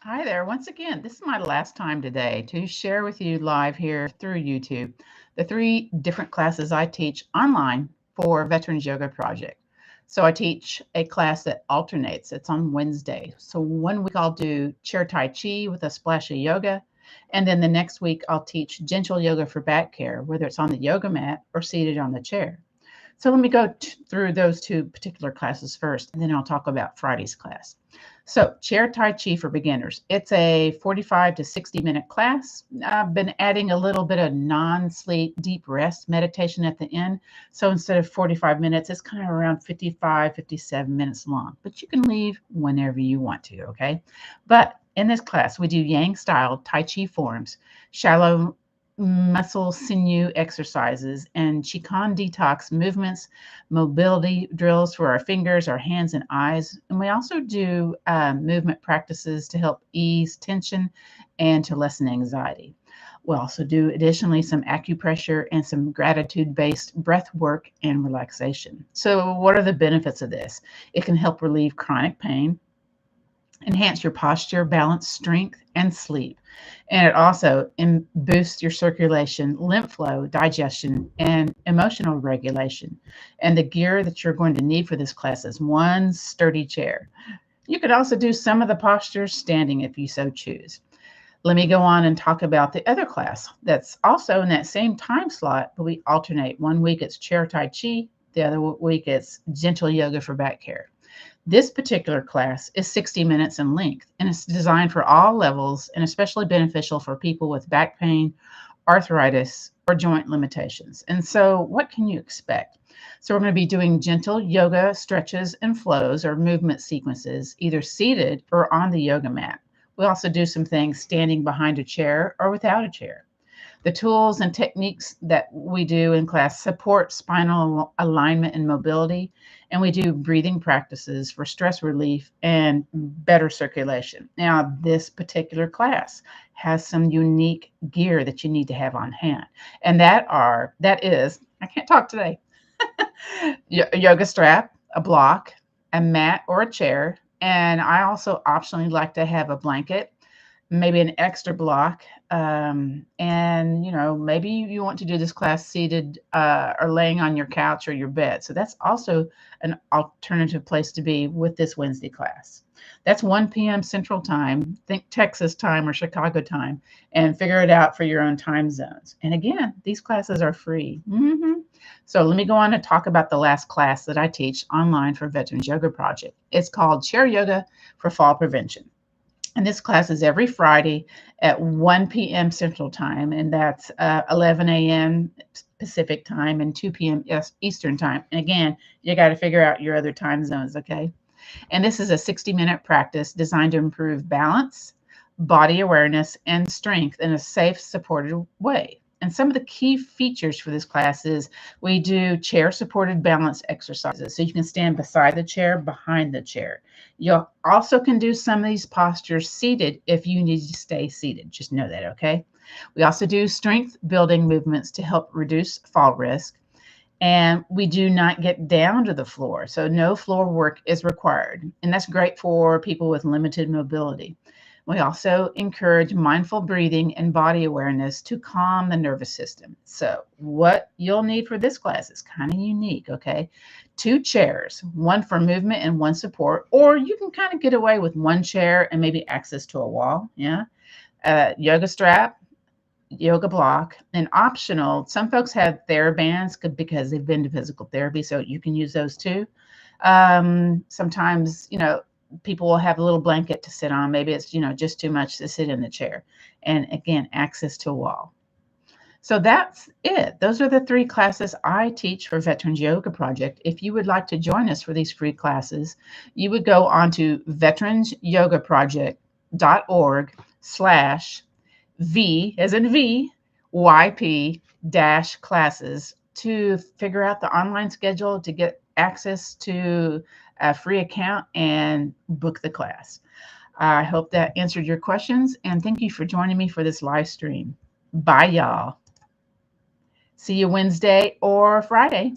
Hi there. Once again, this is my last time today to share with you live here through YouTube the three different classes I teach online for Veterans Yoga Project. So I teach a class that alternates. It's on Wednesday. So one week I'll do chair Tai Chi with a splash of yoga. And then the next week I'll teach gentle yoga for back care, whether it's on the yoga mat or seated on the chair. So let me go through those two particular classes first, and then I'll talk about Friday's class. So, Chair Tai Chi for beginners. It's a 45 to 60-minute class. I've been adding a little bit of non-sleep deep rest meditation at the end. So instead of 45 minutes, it's kind of around 55, 57 minutes long. But you can leave whenever you want to, okay? But in this class, we do Yang style Tai Chi forms, shallow muscle sinew exercises, and Qigong detox movements, mobility drills for our fingers, our hands, and eyes. And we also do movement practices to help ease tension and to lessen anxiety. We also do additionally some acupressure and some gratitude based breath work and relaxation. So, what are the benefits of this? It can help relieve chronic pain, enhance your posture, balance, strength, and sleep. And it also boosts your circulation, lymph flow, digestion, and emotional regulation. And the gear that you're going to need for this class is one sturdy chair. You could also do some of the postures standing if you so choose. Let me go on and talk about the other class that's also in that same time slot, but we alternate. One week it's chair Tai Chi, the other week it's gentle yoga for back care. This particular class is 60 minutes in length, and it's designed for all levels and especially beneficial for people with back pain, arthritis, or joint limitations. And so, what can you expect? So, we're going to be doing gentle yoga stretches and flows or movement sequences, either seated or on the yoga mat. We also do some things standing behind a chair or without a chair. The tools and techniques that we do in class support spinal alignment and mobility, and we do breathing practices for stress relief and better circulation. Now, this particular class has some unique gear that you need to have on hand, and that is I can't talk today. A yoga strap, a block, a mat or a chair, and I also optionally like to have a blanket, maybe an extra block. And maybe you want to do this class seated or laying on your couch or your bed. So that's also an alternative place to be with this Wednesday class. That's 1 p.m. Central Time. Think Texas time or Chicago time, and figure it out for your own time zones. And again, these classes are free. So let me go on and talk about the last class that I teach online for Veterans Yoga Project. It's called Chair Yoga for Fall Prevention. And this class is every Friday at 1 p.m. Central Time, and that's 11 a.m. Pacific Time and 2 p.m. Eastern Time. And again, you got to figure out your other time zones, okay? And this is a 60-minute practice designed to improve balance, body awareness, and strength in a safe, supported way. And some of the key features for this class is we do chair supported balance exercises. So you can stand beside the chair, behind the chair. You also can do some of these postures seated if you need to stay seated. Just know that, okay? We also do strength building movements to help reduce fall risk. And we do not get down to the floor. So no floor work is required. And that's great for people with limited mobility. We also encourage mindful breathing and body awareness to calm the nervous system. So, what you'll need for this class is kind of unique, okay? Two chairs, one for movement and one support, or you can kind of get away with one chair and maybe access to a wall, yeah? Yoga strap, yoga block, and optional. Some folks have TheraBands because they've been to physical therapy, so you can use those too. Sometimes, people will have a little blanket to sit on. Maybe it's, just too much to sit in the chair. And again, access to a wall. So that's it. Those are the three classes I teach for Veterans Yoga Project. If you would like to join us for these free classes, you would go on to veteransyogaproject.org/V as in V, YP dash classes to figure out the online schedule to get access to a free account and book the class. I hope that answered your questions, and thank you for joining me for this live stream. Bye, y'all. See you Wednesday or Friday.